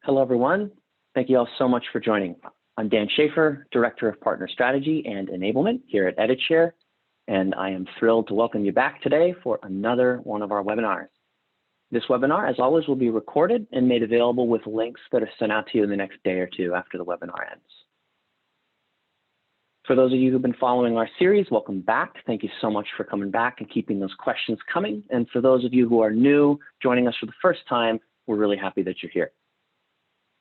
Hello, everyone. Thank you all so much for joining. I'm Dan Schaefer, Director of Partner Strategy and Enablement here at EditShare, and I am thrilled to welcome you back today for another one of our webinars. This webinar, as always, will be recorded and made available with links that are sent out to you in the next day or two after the webinar ends. For those of you who've been following our series, welcome back. Thank you so much for coming back and keeping those questions coming. And for those of you who are new, joining us for the first time, we're really happy that you're here.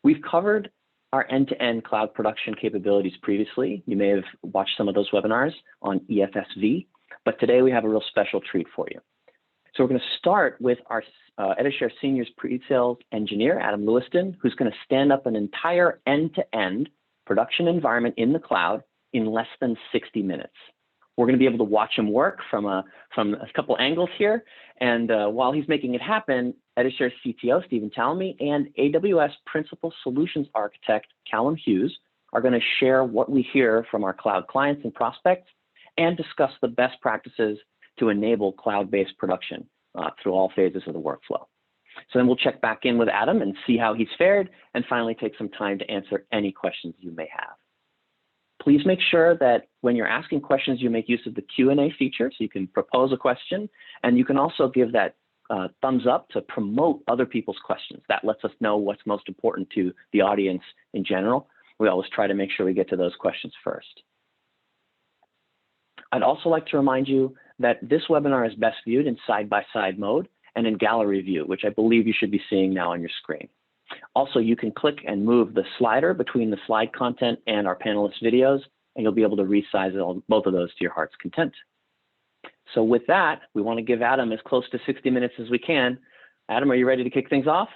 We've covered our end-to-end cloud production capabilities previously. You may have watched some of those webinars on EFSV, but today we have a real special treat for you. So we're going to start with our EditShare Seniors Pre-Sales Engineer, Adam Lewiston, who's going to stand up an entire end-to-end production environment in the cloud in less than 60 minutes. We're going to be able to watch him work from a couple angles here. And while he's making it happen, EditShare CTO, Stephen Talmy, and AWS Principal Solutions Architect, Callum Hughes, are going to share what we hear from our cloud clients and prospects and discuss the best practices to enable cloud-based production through all phases of the workflow. So then we'll check back in with Adam and see how he's fared, and finally take some time to answer any questions you may have. Please make sure that when you're asking questions, you make use of the Q&A feature, so you can propose a question, and you can also give that thumbs up to promote other people's questions. That lets us know what's most important to the audience in general. We always try to make sure we get to those questions first. I'd also like to remind you that this webinar is best viewed in side-by-side mode and in gallery view, which I believe you should be seeing now on your screen. Also, you can click and move the slider between the slide content and our panelists' videos, and you'll be able to resize both of those to your heart's content. So with that, we want to give Adam as close to 60 minutes as we can. Adam, are you ready to kick things off?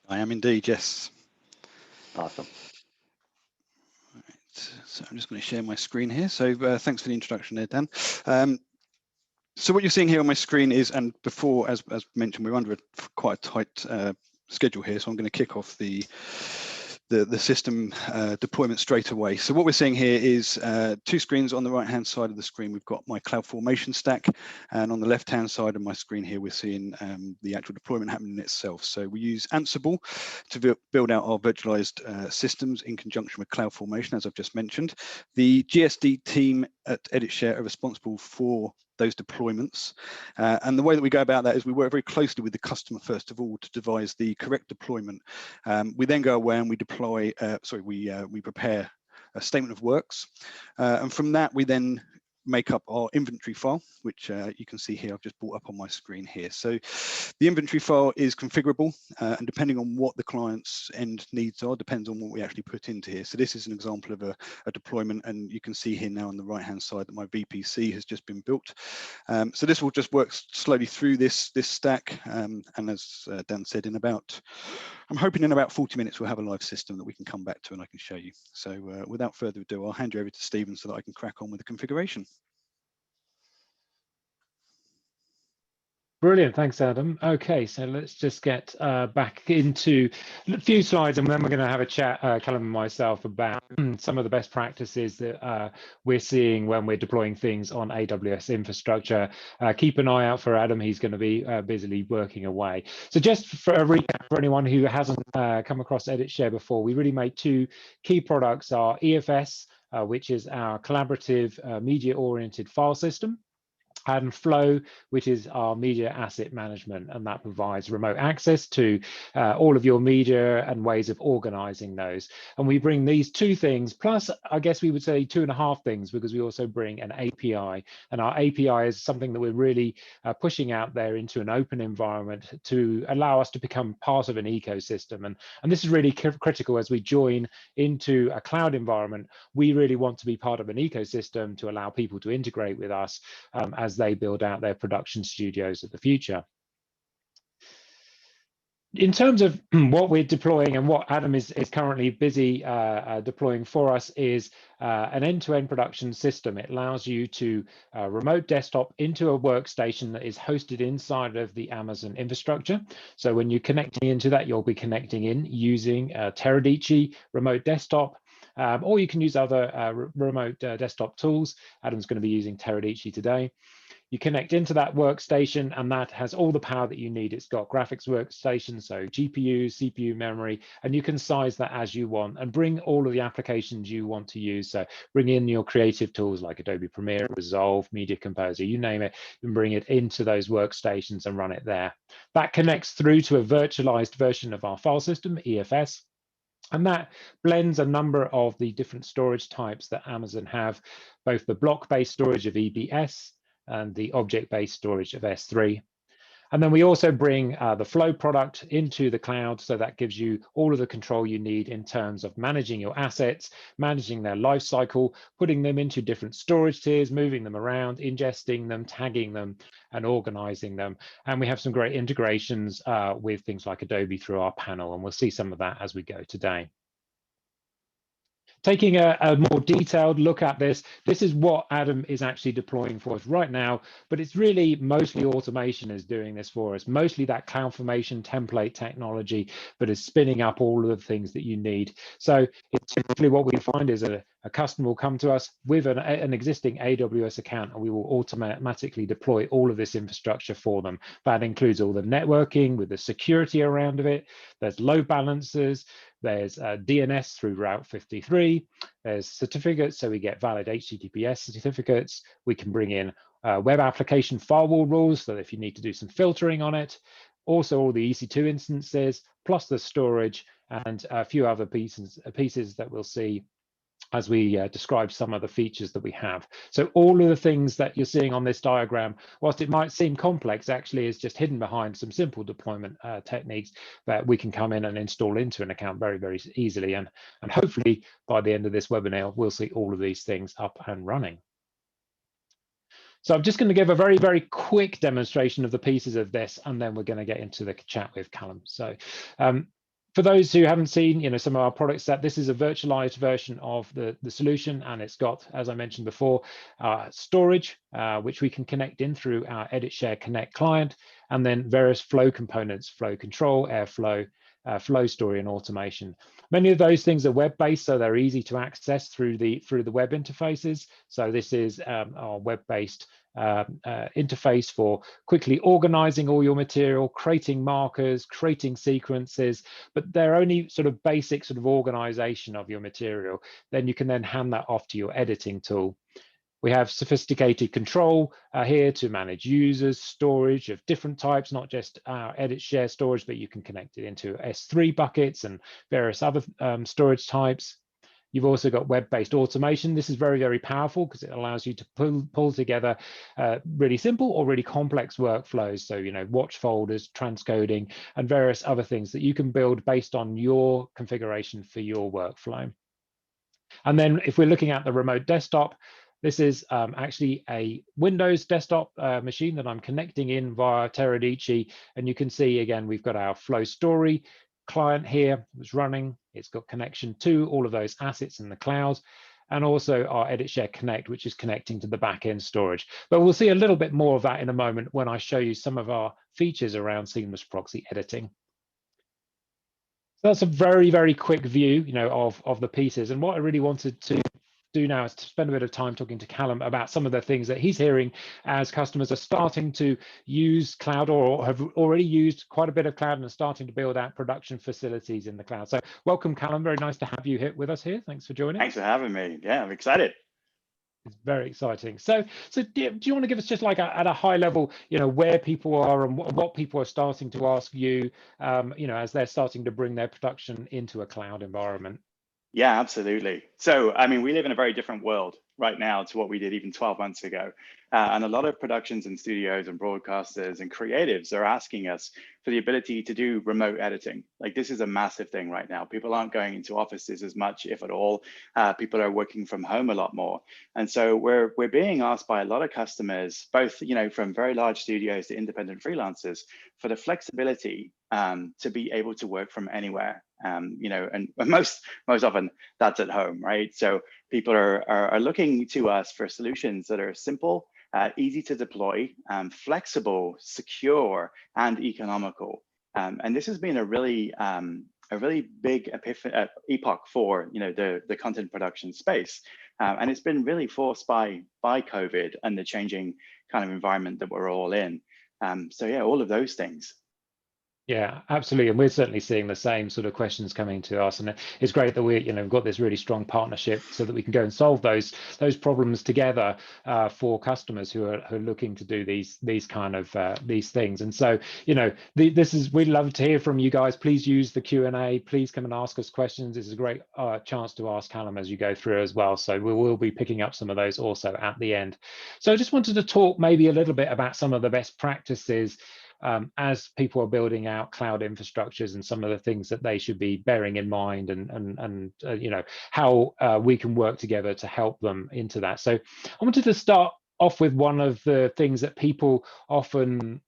I am indeed, yes. Awesome. All right, so I'm just going to share my screen here. So thanks for the introduction there, Dan. So what you're seeing here on my screen is, and before, as mentioned, we're under quite a tight schedule here, so I'm going to kick off the system deployment straight away. So what we're seeing here is two screens. On the right hand side of the screen, we've got my cloud formation stack, and on the left hand side of my screen here, we're seeing the actual deployment happening itself. So we use Ansible to build out our virtualized systems in conjunction with cloud formation, as I've just mentioned. The GSD team at EditShare are responsible for those deployments, and the way that we go about that is we work very closely with the customer first of all to devise the correct deployment. We then go away and we deploy. We prepare a statement of works, and from that we then make up our inventory file, which you can see here. I've just brought up on my screen here. So the inventory file is configurable, and depending on what the client's end needs are, depends on what we actually put into here. So this is an example of a deployment, and you can see here now on the right hand side that my VPC has just been built. So this will just work slowly through this stack, and as Dan said, I'm hoping in about 40 minutes we'll have a live system that we can come back to and I can show you. So without further ado, I'll hand you over to Stephen so that I can crack on with the configuration. Brilliant, thanks, Adam. Okay, so let's just get back into a few slides, and then we're going to have a chat, Callum and myself, about some of the best practices that we're seeing when we're deploying things on AWS infrastructure. Keep an eye out for Adam. He's going to be busily working away. So just for a recap for anyone who hasn't come across EditShare before, we really make two key products: our EFS, which is our collaborative media-oriented file system, and Flow, which is our media asset management, and that provides remote access to all of your media and ways of organizing those. And we bring these two things, plus I guess we would say 2.5 things, because we also bring an API, and our API is something that we're really pushing out there into an open environment to allow us to become part of an ecosystem. And this is really critical as we join into a cloud environment. We really want to be part of an ecosystem to allow people to integrate with us as they build out their production studios of the future. In terms of what we're deploying and what Adam is currently busy deploying for us is an end-to-end production system. It allows you to remote desktop into a workstation that is hosted inside of the Amazon infrastructure. So when you're connecting into that, you'll be connecting in using Teradici remote desktop, or you can use other remote desktop tools. Adam's going to be using Teradici today. You connect into that workstation, and that has all the power that you need. It's got graphics workstation, so GPU, CPU, memory, and you can size that as you want and bring all of the applications you want to use. So bring in your creative tools like Adobe Premiere, Resolve, Media Composer, you name it, and bring it into those workstations and run it there. That connects through to a virtualized version of our file system, EFS. And that blends a number of the different storage types that Amazon have, both the block-based storage of EBS and the object-based storage of S3. And then we also bring the Flow product into the cloud, so that gives you all of the control you need in terms of managing your assets, managing their life cycle, putting them into different storage tiers, moving them around, ingesting them, tagging them, and organizing them. And we have some great integrations with things like Adobe through our panel, and we'll see some of that as we go today. Taking a more detailed look at this, this is what Adam is actually deploying for us right now, but it's really mostly automation is doing this for us, mostly that CloudFormation template technology that is spinning up all of the things that you need. So typically what we find is a customer will come to us with an existing AWS account, and we will automatically deploy all of this infrastructure for them. That includes all the networking with the security around of it. There's load balancers. There's DNS through Route 53. There's certificates, so we get valid HTTPS certificates. We can bring in web application firewall rules, so if you need to do some filtering on it. Also all the EC2 instances, plus the storage, and a few other pieces that we'll see as we describe some of the features that we have. So all of the things that you're seeing on this diagram, whilst it might seem complex, actually is just hidden behind some simple deployment techniques that we can come in and install into an account very, very easily. And hopefully by the end of this webinar, we'll see all of these things up and running. So I'm just going to give a very, very quick demonstration of the pieces of this, and then we're going to get into the chat with Callum. So for those who haven't seen, some of our product set, this is a virtualized version of the solution, and it's got, as I mentioned before, storage, which we can connect in through our EditShare Connect client, and then various flow components, flow control, airflow, flow story, and automation. Many of those things are web-based, so they're easy to access through the web interfaces. So this is our web-based interface for quickly organizing all your material, creating markers, creating sequences, but they're only sort of basic sort of organization of your material. Then you can then hand that off to your editing tool. We have sophisticated control here to manage users, storage of different types, not just EditShare storage, but you can connect it into S3 buckets and various other storage types. You've also got web-based automation. This is very, very powerful because it allows you to pull together really simple or really complex workflows. So, watch folders, transcoding, and various other things that you can build based on your configuration for your workflow. And then if we're looking at the remote desktop, this is actually a Windows desktop machine that I'm connecting in via Teradici. And you can see, again, we've got our Flow Story client here that's running. It's got connection to all of those assets in the cloud, and also our EditShare Connect, which is connecting to the backend storage. But we'll see a little bit more of that in a moment when I show you some of our features around seamless proxy editing. So that's a very, very quick view, of the pieces. And what I really wanted to do now is to spend a bit of time talking to Callum about some of the things that he's hearing as customers are starting to use cloud or have already used quite a bit of cloud and are starting to build out production facilities in the cloud. So welcome, Callum. Very nice to have you here with us here. Thanks for joining. Thanks for having me. Yeah, I'm excited. It's very exciting. So do you want to give us just like at a high level, where people are and what people are starting to ask you, as they're starting to bring their production into a cloud environment? Yeah, absolutely. So, we live in a very different world right now to what we did even 12 months ago. And a lot of productions and studios and broadcasters and creatives are asking us for the ability to do remote editing. Like, this is a massive thing right now. People aren't going into offices as much, if at all. People are working from home a lot more. And so we're being asked by a lot of customers, both, from very large studios to independent freelancers, for the flexibility to be able to work from anywhere. And most often that's at home, right? So people are looking to us for solutions that are simple, easy to deploy, flexible, secure, and economical. And this has been a really big epoch for the content production space. And it's been really forced by COVID and the changing kind of environment that we're all in. So yeah, all of those things. Yeah, absolutely, and we're certainly seeing the same sort of questions coming to us, and it's great that we've got this really strong partnership so that we can go and solve those problems together for customers who are looking to do these kind of these things. And so we'd love to hear from you guys. Please use the Q&A. Please come and ask us questions. This is a great chance to ask Callum as you go through as well. So we will be picking up some of those also at the end. So I just wanted to talk maybe a little bit about some of the best practices as people are building out cloud infrastructures and some of the things that they should be bearing in mind, and how we can work together to help them into that. So I wanted to start off with one of the things that people often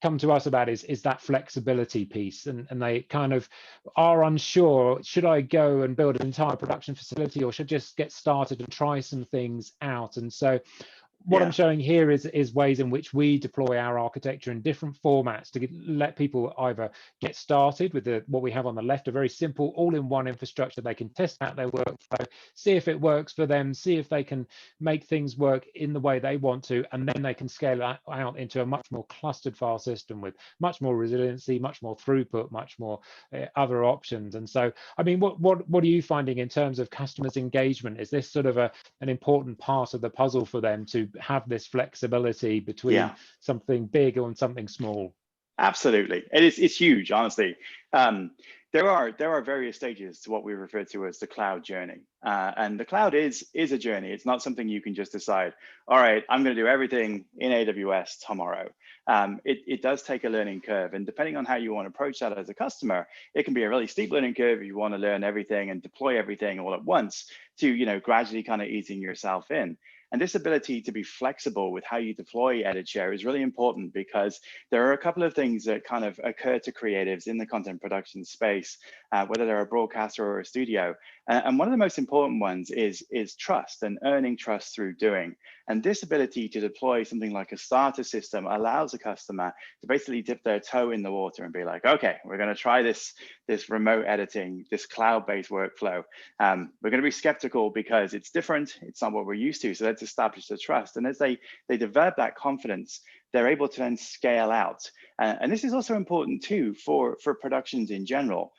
come to us about is that flexibility piece, and they kind of are unsure, should I go and build an entire production facility, or should I just get started and try some things out? And so what I'm showing here is ways in which we deploy our architecture in different formats to let people either get started with what we have on the left, a very simple all-in-one infrastructure. They can test out their workflow, see if it works for them, see if they can make things work in the way they want to, and then they can scale that out into a much more clustered file system with much more resiliency, much more throughput, much more other options. And so, I mean, what are you finding in terms of customers' engagement? Is this sort of an important part of the puzzle for them to have this flexibility between something big and something small? Absolutely, it's huge, honestly. There are various stages to what we refer to as the cloud journey, and the cloud is a journey. It's not something you can just decide, all right, I'm going to do everything in AWS tomorrow. It does take a learning curve, and depending on how you want to approach that as a customer, it can be a really steep learning curve if you want to learn everything and deploy everything all at once, to gradually kind of easing yourself in. And this ability to be flexible with how you deploy EditShare is really important, because there are a couple of things that kind of occur to creatives in the content production space, whether they're a broadcaster or a studio. And one of the most important ones is trust, and earning trust through doing. And this ability to deploy something like a starter system allows a customer to basically dip their toe in the water and be like, okay, we're going to try this remote editing, this cloud-based workflow. We're going to be skeptical because it's different. It's not what we're used to. So let's establish the trust. And as they develop that confidence, they're able to then scale out. And this is also important too for productions in general.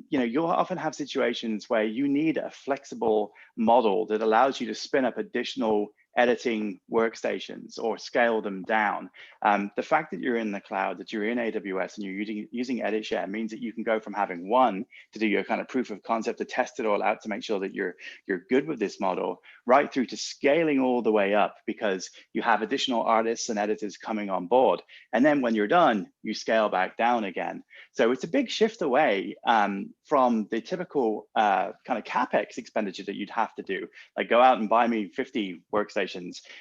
You'll often have situations where you need a flexible model that allows you to spin up additional editing workstations or scale them down. The fact that you're in the cloud, that you're in AWS and you're using EditShare means that you can go from having one to do your kind of proof of concept, to test it all out, to make sure that you're good with this model, right through to scaling all the way up, because you have additional artists and editors coming on board. And then when you're done, you scale back down again. So it's a big shift away from the typical kind of CapEx expenditure that you'd have to do, like go out and buy me 50 workstations,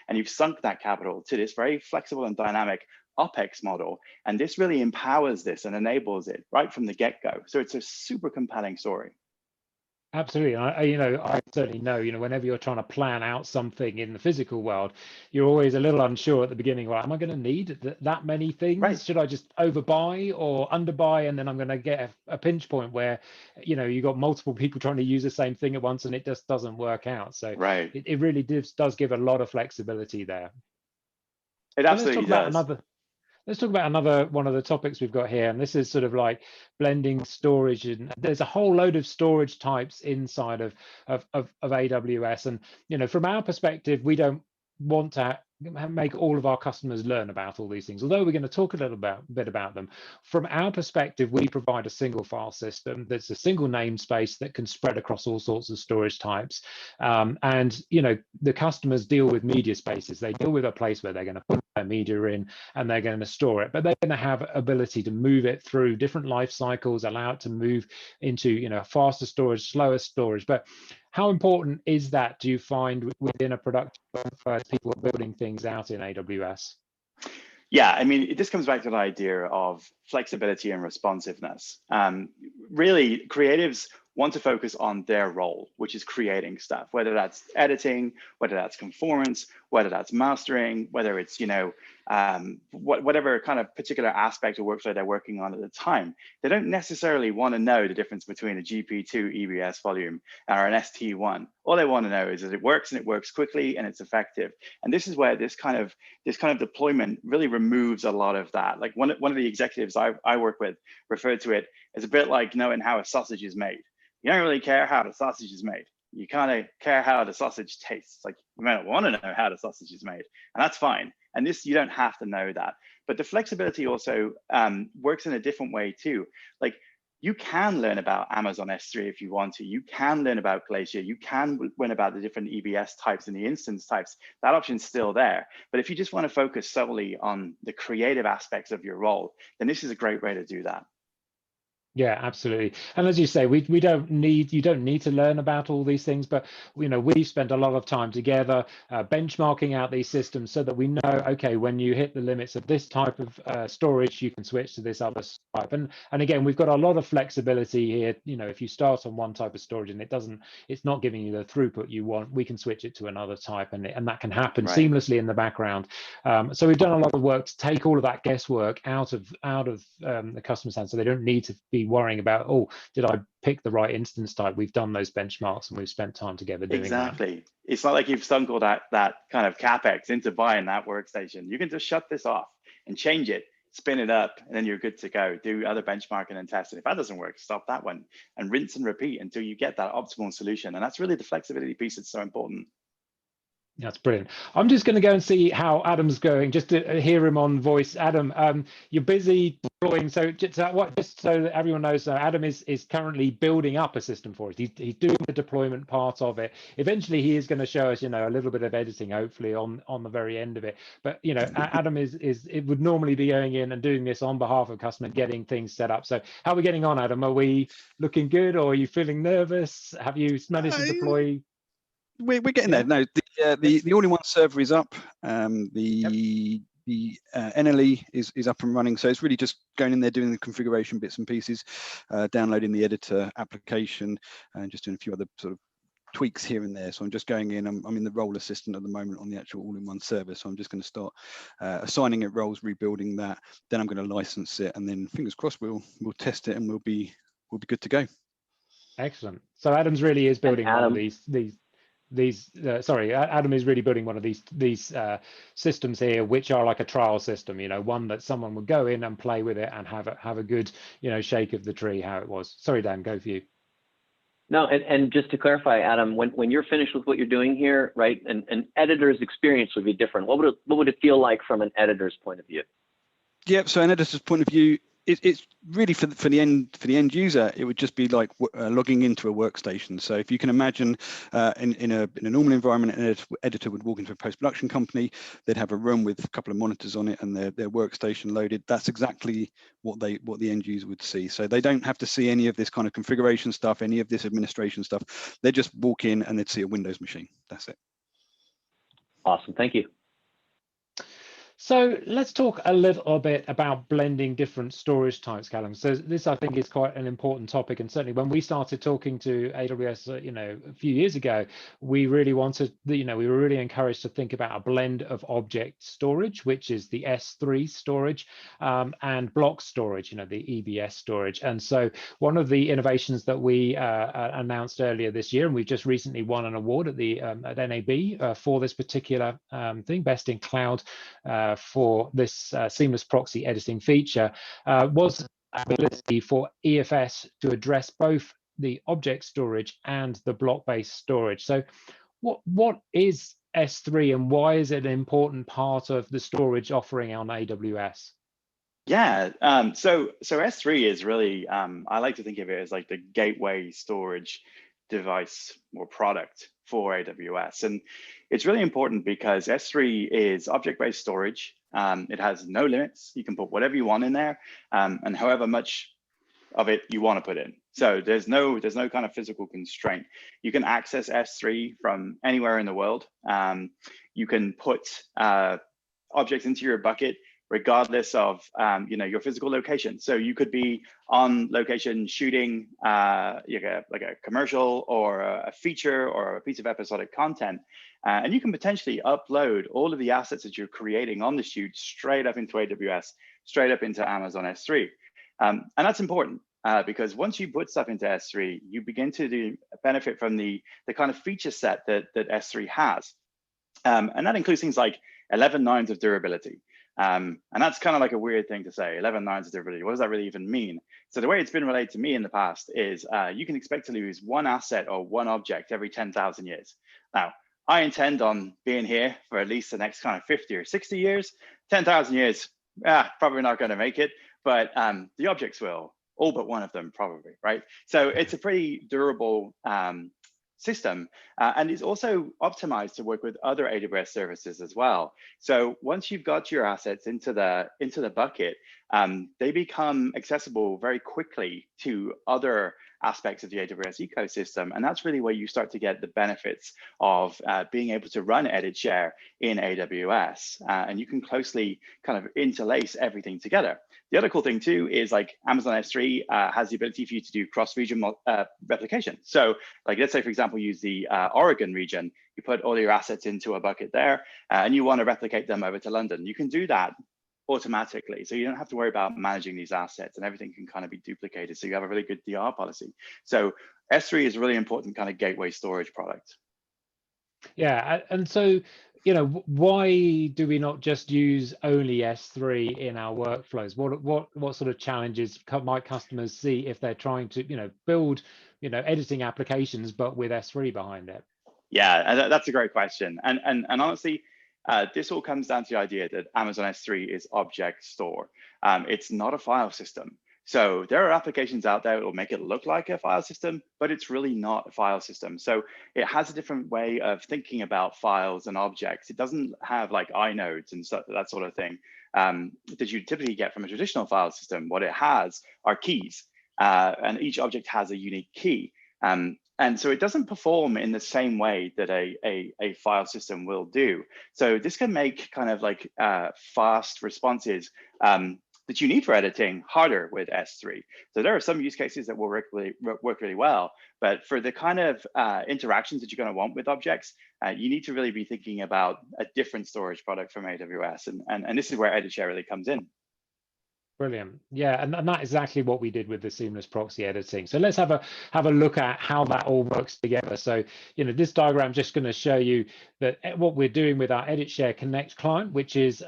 and you've sunk that capital to this very flexible and dynamic OpEx model. And this really empowers this and enables it right from the get-go. So it's a super compelling story. Absolutely. I certainly know, whenever you're trying to plan out something in the physical world, you're always a little unsure at the beginning. Well, am I going to need that many things? Right. Should I just overbuy or underbuy? And then I'm going to get a pinch point where, you've got multiple people trying to use the same thing at once, and it just doesn't work out. So right. It really does give a lot of flexibility there. It absolutely does. Let's talk about another one of the topics we've got here, and this is sort of like blending storage. And there's a whole load of storage types inside of AWS. And from our perspective, we don't want to make all of our customers learn about all these things, although we're going to talk a little bit about them. From our perspective, we provide a single file system that's a single namespace that can spread across all sorts of storage types. And the customers deal with media spaces. They deal with a place where they're going to put their media in and they're going to store it, but they're going to have ability to move it through different life cycles, allow it to move into faster storage, slower storage. But how important is that, do you find, within a production as people are building things out in AWS? Yeah, I mean, this comes back to the idea of flexibility and responsiveness. Really, creatives want to focus on their role, which is creating stuff, whether that's editing, whether that's conformance, whether that's mastering, whether it's, whatever kind of particular aspect of workflow they're working on at the time. They don't necessarily want to know the difference between a GP2 EBS volume or an ST1. All they want to know is that it works, and it works quickly, and it's effective. And this is where this kind of deployment really removes a lot of that. Like one of the executives I work with referred to it as a bit like knowing how a sausage is made. You don't really care how the sausage is made. You kind of care how the sausage tastes. Like, you might not want to know how the sausage is made, and that's fine. And this, you don't have to know that. But the flexibility also works in a different way too. Like, you can learn about Amazon S3 if you want to. You can learn about Glacier. You can learn about the different EBS types and the instance types. That option's still there. But if you just want to focus solely on the creative aspects of your role, then this is a great way to do that. Yeah, absolutely. And as you say, you don't need to learn about all these things, but we've spent a lot of time together benchmarking out these systems so that we know, okay, when you hit the limits of this type of storage, you can switch to this other type. And again, we've got a lot of flexibility here. If you start on one type of storage and it's not giving you the throughput you want, we can switch it to another type, and that can happen seamlessly in the background. So we've done a lot of work to take all of that guesswork out of the customer's hands, so they don't need to be worrying about, oh, did I pick the right instance type? We've done those benchmarks, and we've spent time together doing that. It's not like you've sunk all that kind of capex into buying that workstation. You can just shut this off and change it, spin it up, and then you're good to go. Do other benchmarking and testing. If that doesn't work, stop that one and rinse and repeat until you get that optimal solution. And that's really the flexibility piece that's so important. That's brilliant. I'm just going to go and see how Adam's going, just to hear him on voice. Adam, you're busy deploying, so just so that everyone knows, Adam is currently building up a system for us. He's doing the deployment part of it. Eventually, he is going to show us, a little bit of editing, hopefully on the very end of it. But Adam it would normally be going in and doing this on behalf of customer, getting things set up. So how are we getting on, Adam? Are we looking good, or are you feeling nervous? Have you managed to deploy? We're getting there. No, the all-in-one server is up. The NLE is up and running. So it's really just going in there, doing the configuration bits and pieces, downloading the editor application, and just doing a few other sort of tweaks here and there. So I'm just going in. I'm in the role assistant at the moment on the actual all-in-one server. So I'm just going to start assigning it roles, rebuilding that. Then I'm going to license it, and then fingers crossed we'll test it, and we'll be good to go. Excellent. So Adam's really is building one of Adam is really building one of these systems here, which are like a trial system, one that someone would go in and play with it and have a good, shake of the tree, how it was. Sorry, Dan, go for you. No, and just to clarify, Adam, when you're finished with what you're doing here, right, an editor's experience would be different. What would it feel like from an editor's point of view? Yeah, so an editor's point of view, it's really for the end user, it would just be like logging into a workstation. So if you can imagine in a normal environment, an editor would walk into a post-production company, they'd have a room with a couple of monitors on it and their workstation loaded. That's exactly what the end user would see. So they don't have to see any of this kind of configuration stuff, any of this administration stuff. They just walk in and they'd see a Windows machine. That's it. Awesome, thank you. So let's talk a little bit about blending different storage types, Callum. So this, I think, is quite an important topic. And certainly when we started talking to AWS, a few years ago, we really wanted, we were really encouraged to think about a blend of object storage, which is the S3 storage, and block storage, the EBS storage. And so one of the innovations that we announced earlier this year, and we've just recently won an award at NAB for this particular thing, Best in Cloud, for this seamless proxy editing feature, was ability for EFS to address both the object storage and the block-based storage. So what is S3 and why is it an important part of the storage offering on AWS? Yeah, so S3 is really, I like to think of it as like the gateway storage device or product for AWS. And it's really important because S3 is object-based storage. It has no limits. You can put whatever you want in there, and however much of it you want to put in. So there's no kind of physical constraint. You can access S3 from anywhere in the world. You can put objects into your bucket regardless of your physical location. So you could be on location shooting like a commercial or a feature or a piece of episodic content, and you can potentially upload all of the assets that you're creating on the shoot straight up into AWS, straight up into Amazon S3. And that's important because once you put stuff into S3, you begin to benefit from the kind of feature set that S3 has. And that includes things like 11 nines of durability. And that's kind of like a weird thing to say, 11 nines of durability. What does that really even mean? So the way it's been relayed to me in the past is you can expect to lose one asset or one object every 10,000 years. Now, I intend on being here for at least the next kind of 50 or 60 years. 10,000 years, probably not going to make it, but the objects will, all but one of them probably, right? So it's a pretty durable system, and it's also optimized to work with other AWS services as well. So once you've got your assets into the bucket, they become accessible very quickly to other aspects of the AWS ecosystem, and that's really where you start to get the benefits of being able to run EditShare in AWS, and you can closely kind of interlace everything together. The other cool thing too is like Amazon S3 has the ability for you to do cross-region replication. So like, let's say for example, use the Oregon region, you put all your assets into a bucket there and you want to replicate them over to London. You can do that automatically. So you don't have to worry about managing these assets, and everything can kind of be duplicated. So you have a really good DR policy. So S3 is a really important kind of gateway storage product. Yeah, and so, why do we not just use only S3 in our workflows? What sort of challenges might customers see if they're trying to, build, editing applications, but with S3 behind it? Yeah, that's a great question. And honestly, this all comes down to the idea that Amazon S3 is object store. It's not a file system. So there are applications out there that will make it look like a file system, but it's really not a file system. So it has a different way of thinking about files and objects. It doesn't have like inodes and stuff, that sort of thing that you typically get from a traditional file system. What it has are keys, and each object has a unique key. And so it doesn't perform in the same way that a file system will do. So this can make kind of like fast responses that you need for editing harder with S3. So there are some use cases that will work really well, but for the kind of interactions that you're going to want with objects, you need to really be thinking about a different storage product from AWS. And this is where EditShare really comes in. Brilliant. Yeah, and that's exactly what we did with the seamless proxy editing. So let's have a look at how that all works together. So, this diagram is just going to show you that what we're doing with our EditShare Connect client, which is,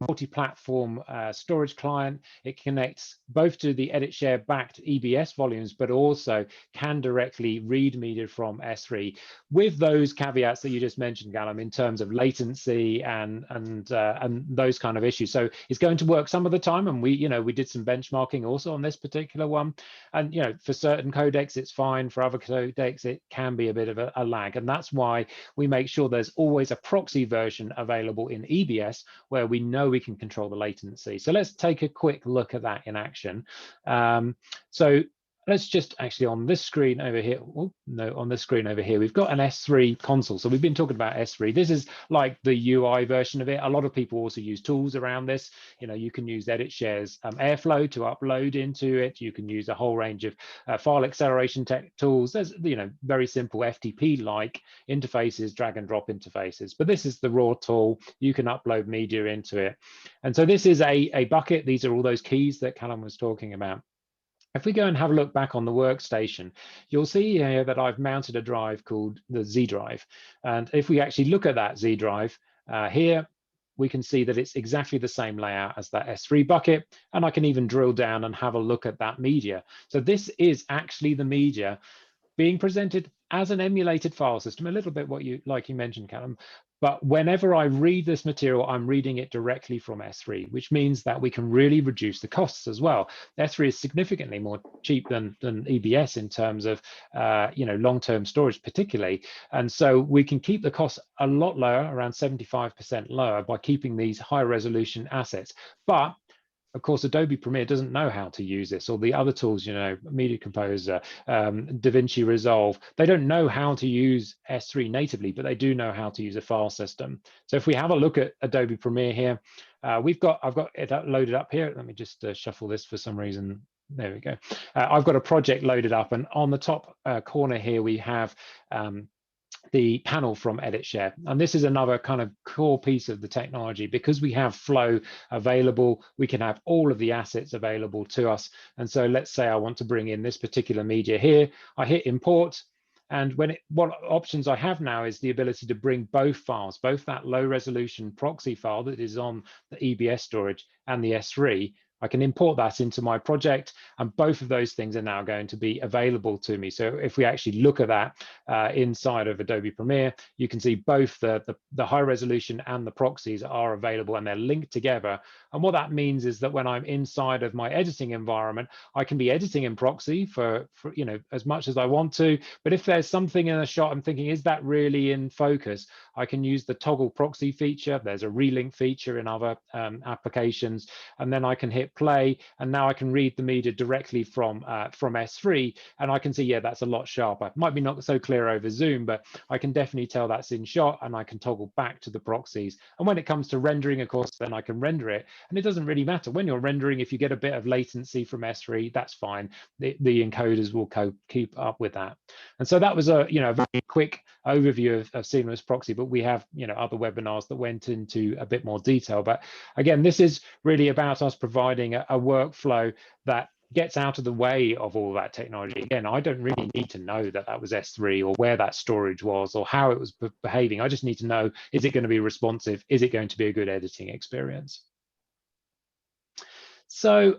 multi-platform storage client. It connects both to the EditShare backed EBS volumes, but also can directly read media from S3 with those caveats that you just mentioned, Callum, in terms of latency and those kind of issues. So it's going to work some of the time, and we did some benchmarking also on this particular one. And for certain codecs it's fine, for other codecs it can be a bit of a lag, and that's why we make sure there's always a proxy version available in EBS where we know we can control the latency. So let's take a quick look at that in action. So let's just actually on this screen over here, on this screen over here, we've got an S3 console. So we've been talking about S3. This is like the UI version of it. A lot of people also use tools around this. You can use EditShare's Airflow to upload into it. You can use a whole range of file acceleration tech tools. There's, very simple FTP-like interfaces, drag and drop interfaces. But this is the raw tool. You can upload media into it. And so this is a bucket. These are all those keys that Callum was talking about. If we go and have a look back on the workstation, you'll see here that I've mounted a drive called the Z drive. And if we actually look at that Z drive here, we can see that it's exactly the same layout as that S3 bucket. And I can even drill down and have a look at that media. So this is actually the media being presented as an emulated file system, a little bit like you mentioned, Callum. But whenever I read this material, I'm reading it directly from S3, which means that we can really reduce the costs as well. S3 is significantly more cheap than EBS in terms of long-term storage particularly. And so we can keep the costs a lot lower, around 75% lower, by keeping these high resolution assets. But of course, Adobe Premiere doesn't know how to use this, or the other tools, Media Composer, DaVinci Resolve. They don't know how to use S3 natively, but they do know how to use a file system. So if we have a look at Adobe Premiere here, I've got it loaded up here. Let me just shuffle this for some reason. There we go. I've got a project loaded up, and on the top corner here we have the panel from EditShare. And this is another kind of core piece of the technology. Because we have flow available, we can have all of the assets available to us. And so let's say I want to bring in this particular media here. I hit import. And what options I have now is the ability to bring both files, both that low resolution proxy file that is on the EBS storage and the S3. I can import that into my project, and both of those things are now going to be available to me. So if we actually look at that inside of Adobe Premiere, you can see both the high resolution and the proxies are available, and they're linked together. And what that means is that when I'm inside of my editing environment, I can be editing in proxy for as much as I want to. But if there's something in a shot I'm thinking, is that really in focus, I can use the toggle proxy feature. There's a relink feature in other applications, and then I can hit play, and now I can read the media directly from S3, and I can see, yeah, that's a lot sharper. Might be not so clear over Zoom, but I can definitely tell that's in shot, and I can toggle back to the proxies. And when it comes to rendering, of course, then I can render it, and it doesn't really matter when you're rendering. If you get a bit of latency from S3, that's fine. The encoders will keep up with that. And so that was a very quick overview of seamless proxy, but we have other webinars that went into a bit more detail. But again, this is really about us providing a workflow that gets out of the way of all that technology. Again, I don't really need to know that that was S3 or where that storage was or how it was behaving. I just need to know, is it going to be responsive? Is it going to be a good editing experience? So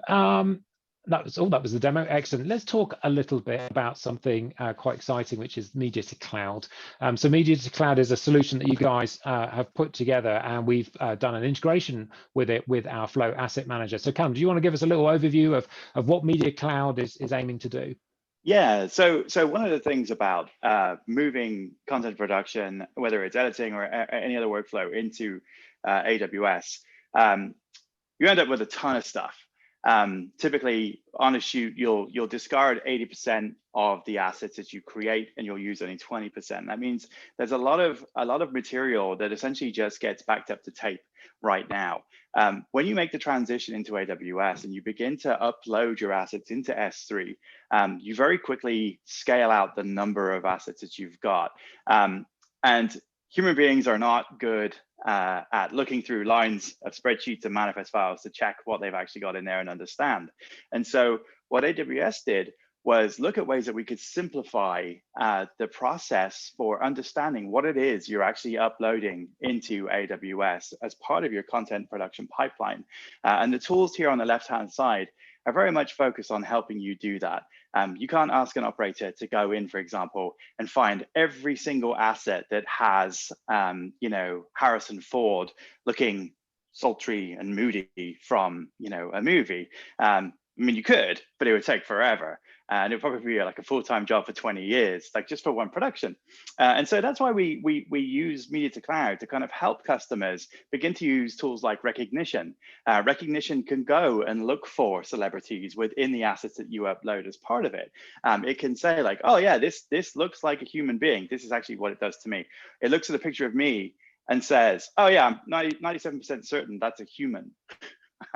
that was the demo. Excellent. Let's talk a little bit about something quite exciting, which is Media to Cloud. So Media to Cloud is a solution that you guys have put together, and we've done an integration with it with our Flow Asset Manager. So Callum, do you want to give us a little overview of what Media Cloud is aiming to do? Yeah, so one of the things about moving content production, whether it's editing or any other workflow, into AWS, you end up with a ton of stuff. Typically on a shoot, you'll discard 80% of the assets that you create, and you'll use only 20%. That means there's a lot of material that essentially just gets backed up to tape right now. When you make the transition into AWS and you begin to upload your assets into S3, you very quickly scale out the number of assets that you've got. And human beings are not good at looking through lines of spreadsheets and manifest files to check what they've actually got in there and understand. And so what AWS did was look at ways that we could simplify the process for understanding what it is you're actually uploading into AWS as part of your content production pipeline. And the tools here on the left-hand side are very much focused on helping you do that. You can't ask an operator to go in, for example, and find every single asset that has, Harrison Ford looking sultry and moody from, a movie. I mean, you could, but it would take forever. And it would probably be like a full-time job for 20 years, like just for one production. And so that's why we use Media to Cloud to kind of help customers begin to use tools like recognition. Recognition can go and look for celebrities within the assets that you upload as part of it. It can say like, oh yeah, this looks like a human being. This is actually what it does to me. It looks at a picture of me and says, oh yeah, I'm 97% certain that's a human.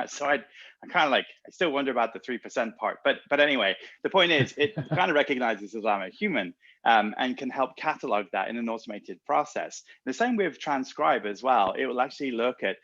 So I kind of I still wonder about the 3% part, but anyway, the point is it kind of recognizes that I'm a human and can help catalog that in an automated process. The same with transcribe as well. It will actually look at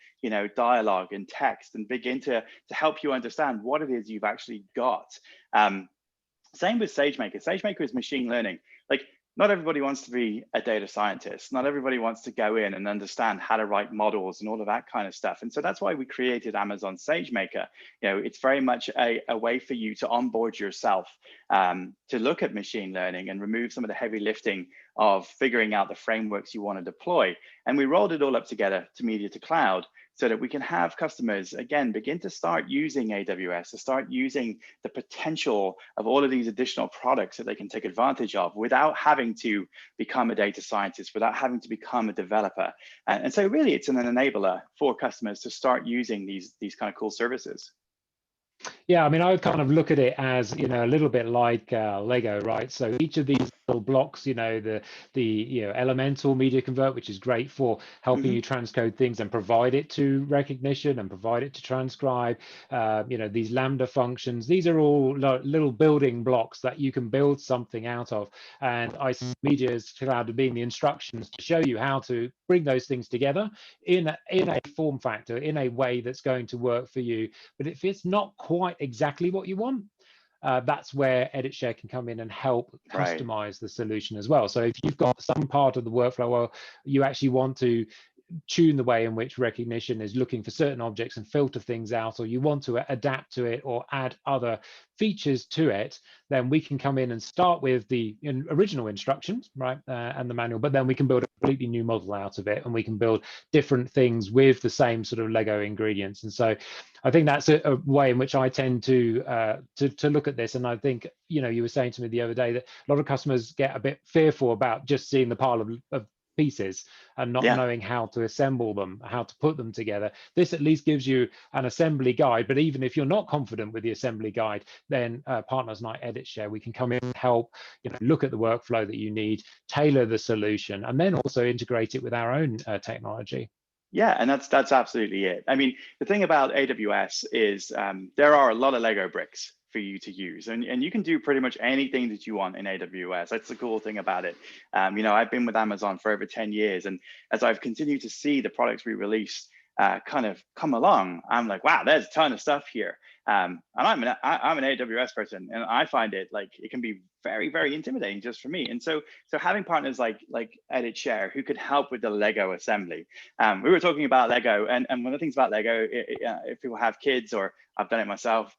dialogue and text and begin to help you understand what it is you've actually got. Same with SageMaker. SageMaker is machine learning. Like, not everybody wants to be a data scientist. Not everybody wants to go in and understand how to write models and all of that kind of stuff. And so that's why we created Amazon SageMaker. It's very much a way for you to onboard yourself to look at machine learning and remove some of the heavy lifting of figuring out the frameworks you want to deploy. And we rolled it all up together to Media to Cloud so that we can have customers, again, begin to start using AWS, to start using the potential of all of these additional products that they can take advantage of without having to become a data scientist, without having to become a developer. And so really it's an enabler for customers to start using these kind of cool services. Yeah, I mean, I would kind of look at it as, a little bit like Lego, right? So each of these little blocks, the elemental media convert, which is great for helping you transcode things and provide it to recognition and provide it to transcribe. These Lambda functions, these are all little building blocks that you can build something out of. And I see Media's Cloud being the instructions to show you how to bring those things together in a form factor, in a way that's going to work for you. But if it's not quite exactly what you want, that's where EditShare can come in and help customize the solution as well. So if you've got some part of the workflow where you actually want to tune the way in which recognition is looking for certain objects and filter things out, or you want to adapt to it or add other features to it, then we can come in and start with the original instructions, right, and the manual, but then we can build a completely new model out of it, and we can build different things with the same sort of Lego ingredients. And so I think that's a way in which I tend to look at this. And I think, you were saying to me the other day that a lot of customers get a bit fearful about just seeing the pile of pieces and not knowing how to assemble them, how to put them together. This at least gives you an assembly guide. But even if you're not confident with the assembly guide, then partners like EditShare, we can come in and help look at the workflow that you need, tailor the solution, and then also integrate it with our own technology. Yeah, and that's absolutely it. I mean, the thing about AWS is there are a lot of Lego bricks for you to use, and you can do pretty much anything that you want in AWS. That's the cool thing about it. I've been with Amazon for over 10 years, and as I've continued to see the products we release kind of come along, I'm like, wow, there's a ton of stuff here. And I'm an AWS person, and I find it like it can be very, very intimidating just for me. And so having partners like EditShare who could help with the Lego assembly. We were talking about Lego, and one of the things about Lego, if people have kids, or I've done it myself,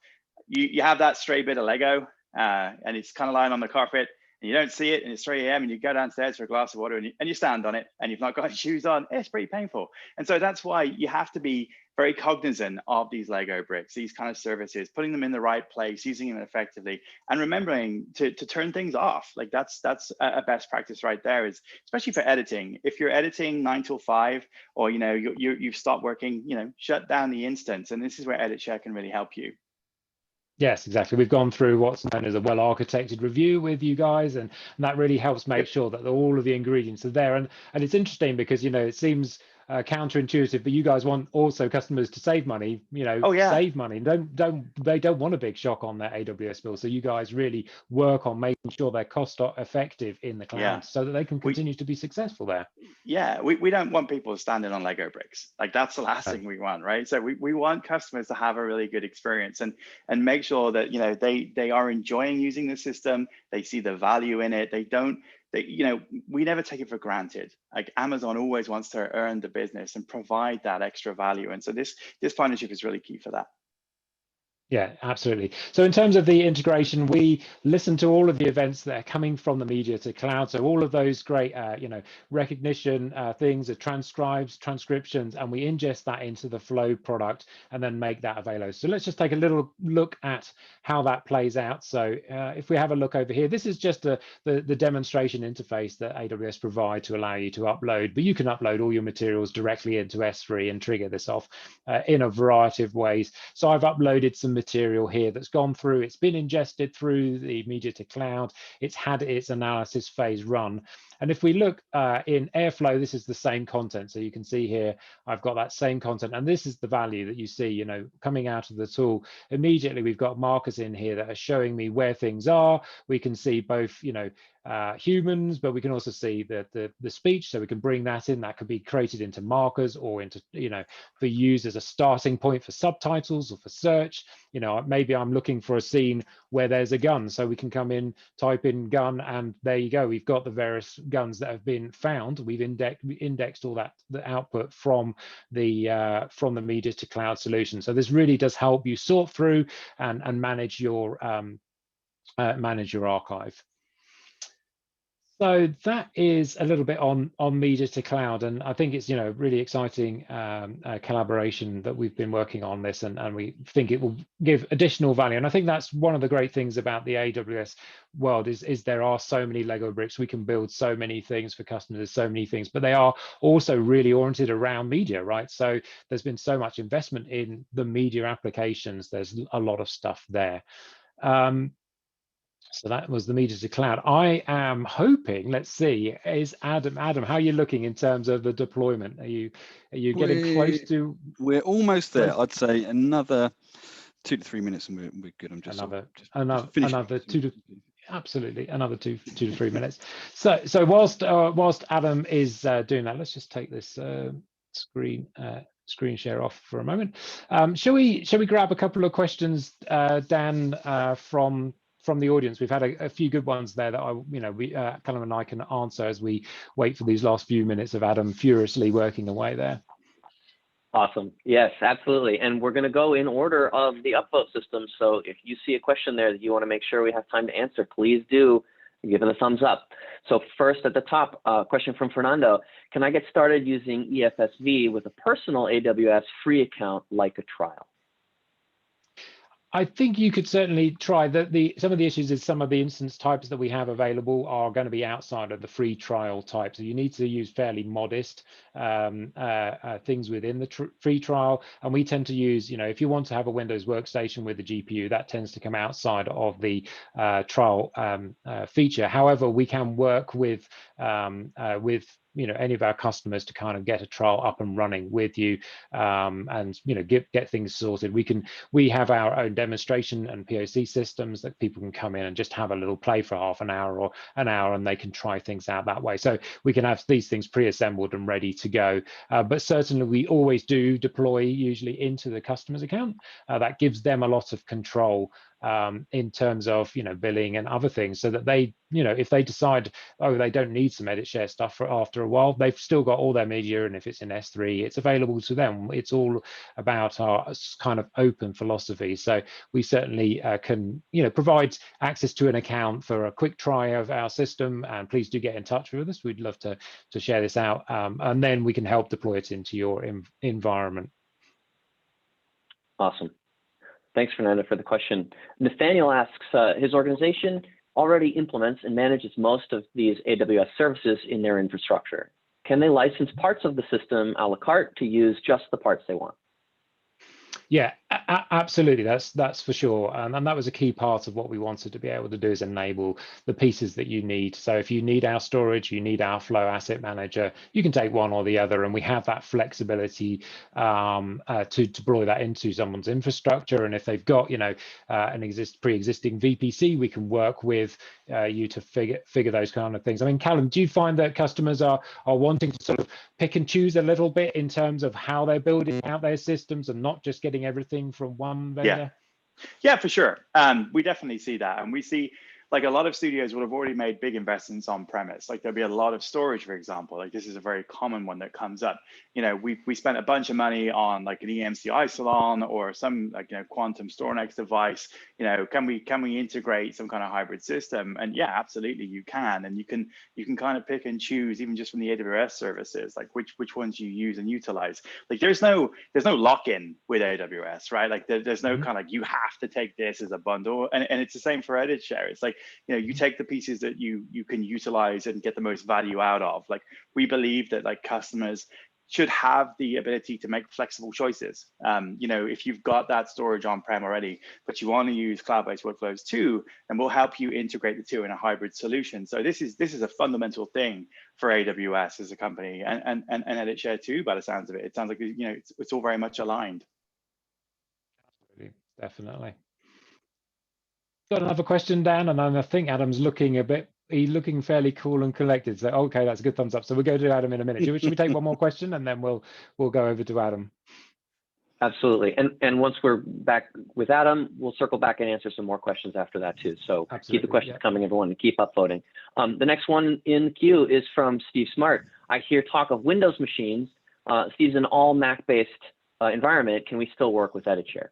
you have that stray bit of Lego and it's kind of lying on the carpet, and you don't see it, and it's 3 a.m. and you go downstairs for a glass of water and you stand on it and you've not got shoes on. It's pretty painful. And so that's why you have to be very cognizant of these Lego bricks, these kind of services, putting them in the right place, using them effectively, and remembering to turn things off. Like that's a best practice right there, is especially for editing. If you're editing 9 till 5, or you've stopped working, shut down the instance. And this is where EditShare can really help you. Yes, exactly. We've gone through what's known as a well-architected review with you guys, and that really helps make sure that all of the ingredients are there. And it's interesting because it seems counterintuitive, but you guys want also customers to save money. Save money. They don't want a big shock on their AWS bill. So you guys really work on making sure they're cost effective in the cloud, so that they can continue to be successful there. Yeah, we don't want people standing on Lego bricks. Like that's the last thing we want, right? So we want customers to have a really good experience and make sure that they are enjoying using the system. They see the value in it. We never take it for granted. Like Amazon always wants to earn the business and provide that extra value. And so this partnership is really key for that. Yeah, absolutely. So in terms of the integration, we listen to all of the events that are coming from the media to cloud. So all of those great, recognition things, transcribes, transcriptions, and we ingest that into the Flow product and then make that available. So let's just take a little look at how that plays out. So if we have a look over here, this is just the demonstration interface that AWS provide to allow you to upload, but you can upload all your materials directly into S3 and trigger this off in a variety of ways. So I've uploaded some material here that's gone through, it's been ingested through the media to cloud, it's had its analysis phase run. And if we look in Airflow, this is the same content. So you can see here, I've got that same content, and this is the value that you see, coming out of the tool. Immediately, we've got markers in here that are showing me where things are. We can see both, humans, but we can also see the speech. So we can bring that in. That could be created into markers or into, for use as a starting point for subtitles or for search. Maybe I'm looking for a scene where there's a gun. So we can come in, type in gun, and there you go. We've got the various guns that have been found. We've indexed all that, the output from the media to cloud solution. So this really does help you sort through and manage your archive. So that is a little bit on media to cloud, and I think it's really exciting collaboration that we've been working on this, and we think it will give additional value. And I think that's one of the great things about the AWS world is there are so many Lego bricks. We can build so many things for customers. There's so many things, but they are also really oriented around media, right? So there's been so much investment in the media applications. There's a lot of stuff there. So that was the meter to cloud. I am hoping, let's see, is Adam, how are you looking in terms of the deployment? Are you getting close to? We're almost there. I'd say another 2 to 3 minutes and we're good. I'm just another 2 to absolutely another two to 3 minutes. So whilst Adam is doing that, let's just take this screen share off for a moment. Shall we grab a couple of questions, Dan, from the audience? We've had a few good ones there that Callum and I can answer as we wait for these last few minutes of Adam furiously working away there. Awesome. Yes, absolutely. And we're going to go in order of the upvote system. So if you see a question there that you want to make sure we have time to answer, please do give it a thumbs up. So first at the top, question from Fernando. Can I get started using EFSV with a personal AWS free account like a trial? I think you could certainly try. Some of the issues is some of the instance types that we have available are going to be outside of the free trial type. So you need to use fairly modest things within the free trial. And we tend to use, if you want to have a Windows workstation with a GPU, that tends to come outside of the trial feature. However, we can work with any of our customers to kind of get a trial up and running with you, and get things sorted. We have our own demonstration and POC systems that people can come in and just have a little play for half an hour or an hour, and they can try things out that way. So we can have these things pre-assembled and ready to go. But certainly we always do deploy usually into the customer's account. That gives them a lot of control in terms of billing and other things, so that they if they decide they don't need some EditShare stuff after a while, they've still got all their media, and if it's in S3 it's available to them. It's all about our kind of open philosophy. So we certainly can provide access to an account for a quick try of our system, and please do get in touch with us. We'd love to share this out, and then we can help deploy it into your environment. Awesome. Thanks, Fernando, for the question. Nathaniel asks, his organization already implements and manages most of these AWS services in their infrastructure. Can they license parts of the system a la carte to use just the parts they want? Yeah, absolutely. That's for sure. And that was a key part of what we wanted to be able to do, is enable the pieces that you need. So if you need our storage, you need our Flow Asset Manager, you can take one or the other, and we have that flexibility to deploy that into someone's infrastructure. And if they've got an pre-existing VPC, we can work with you to figure those kind of things. I mean, Callum, do you find that customers are wanting to sort of pick and choose a little bit in terms of how they're building out their systems and not just getting everything from one vendor? Yeah, for sure. We definitely see that, and we see like a lot of studios will have already made big investments on premise. Like there'll be a lot of storage, for example. Like this is a very common one that comes up. We spent a bunch of money on like an EMC Isilon or some quantum StorNext device. Can we integrate some kind of hybrid system? And yeah, absolutely you can. And you can kind of pick and choose even just from the AWS services, like which ones you use and utilize. Like there's no lock-in with AWS, right? Like there's no kind of like you have to take this as a bundle. And it's the same for EditShare. It's like you take the pieces that you can utilize and get the most value out of. Like we believe that like customers should have the ability to make flexible choices. If you've got that storage on-prem already, but you want to use cloud-based workflows too, then we'll help you integrate the two in a hybrid solution. So this is a fundamental thing for AWS as a company, and EditShare too, by the sounds of it. It sounds like it's all very much aligned. Definitely. Got another question, Dan, and I think Adam's looking looking fairly cool and collected. So okay, that's a good thumbs up. So we'll go to Adam in a minute. Should we take one more question and then we'll go over to Adam? Absolutely. And once we're back with Adam, we'll circle back and answer some more questions after that too. So absolutely, keep the questions coming, everyone, and keep upvoting. The next one in queue is from Steve Smart. I hear talk of Windows machines. Steve's an all Mac-based environment. Can we still work with EditShare?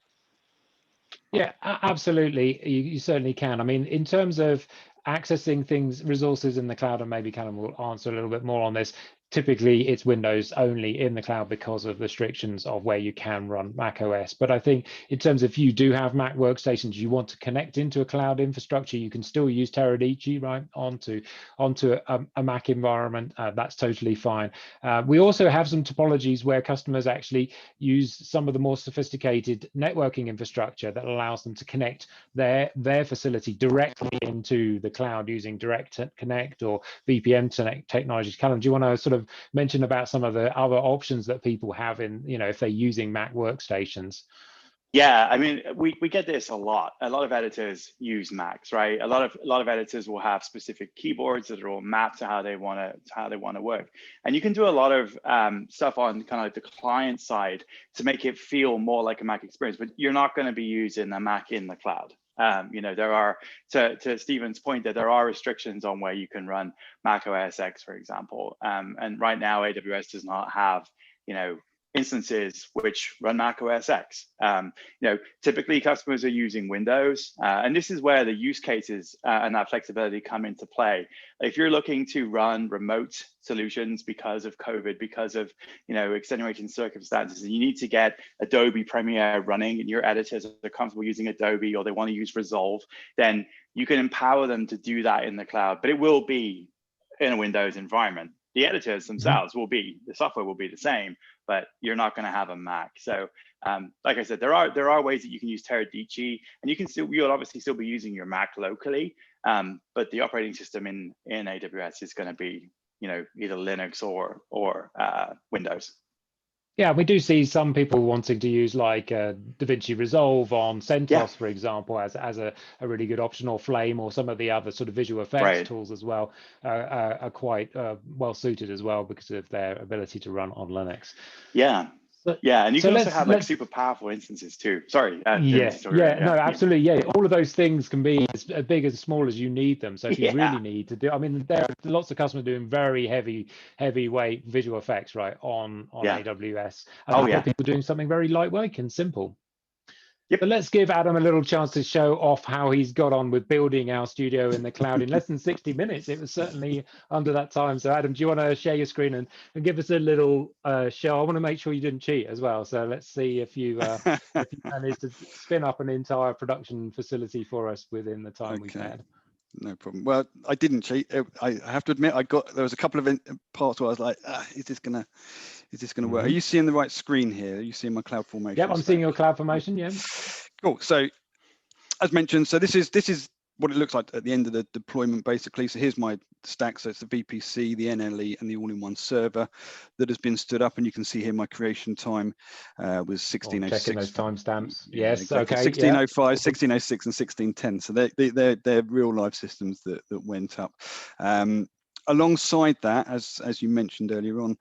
Yeah, absolutely. You certainly can. I mean, in terms of accessing resources in the cloud, and maybe Callum will answer a little bit more on this. typically it's Windows only in the cloud because of restrictions of where you can run Mac OS. But I think in terms of if you do have Mac workstations, you want to connect into a cloud infrastructure, you can still use Teradici, right, onto a Mac environment. That's totally fine. We also have some topologies where customers actually use some of the more sophisticated networking infrastructure that allows them to connect their facility directly into the cloud using Direct Connect or VPN technologies. Callum, do you want to sort of mention about some of the other options that people have in, if they're using Mac workstations? Yeah, I mean, we get this a lot. A lot of editors use Macs, right? A lot of editors will have specific keyboards that are all mapped to how they want to work. And you can do a lot of stuff on kind of like the client side to make it feel more like a Mac experience, but you're not going to be using a Mac in the cloud. There are, to Stephen's point, that there are restrictions on where you can run Mac OS X, for example. And right now, AWS does not have, instances which run Mac OS X. Typically customers are using Windows, and this is where the use cases and that flexibility come into play. If you're looking to run remote solutions because of COVID, because of extenuating circumstances, and you need to get Adobe Premiere running, and your editors are comfortable using Adobe, or they want to use Resolve, then you can empower them to do that in the cloud. But it will be in a Windows environment. The editors themselves will be, the software will be the same, but you're not going to have a Mac. So like I said, there are ways that you can use Teradici, and you'll obviously still be using your Mac locally, but the operating system in AWS is going to be either Linux or Windows. Yeah, we do see some people wanting to use like DaVinci Resolve on CentOS, for example, as a really good option, or Flame, or some of the other sort of visual effects tools as well are quite well suited as well because of their ability to run on Linux. Yeah. Yeah, and you can also have like super powerful instances too. Sorry. No, absolutely. Yeah, all of those things can be as big as small as you need them. So if you really need to do, I mean, there are lots of customers doing very heavyweight visual effects, right, on AWS. And people doing something very lightweight and simple. Yep. But let's give Adam a little chance to show off how he's got on with building our studio in the cloud in less than 60 minutes. It was certainly under that time. So Adam, do you want to share your screen and give us a little show? I want to make sure you didn't cheat as well. So let's see if you managed to spin up an entire production facility for us within the time we've had. No problem. Well, I didn't cheat. I have to admit, there was a couple of parts where I was like, is this gonna work? Are you seeing the right screen here? Are you seeing my cloud formation? Yep, I'm seeing your cloud formation. Yeah. Cool. So, as mentioned, so this is what it looks like at the end of the deployment, basically. So here's my stack. So it's the VPC, the NLE, and the all-in-one server that has been stood up. And you can see here my creation time was 1606. Checking those timestamps. Yes. Exactly. Okay. 1605, 1606, and 1610. So they're real live systems that went up. Alongside that, as you mentioned earlier on,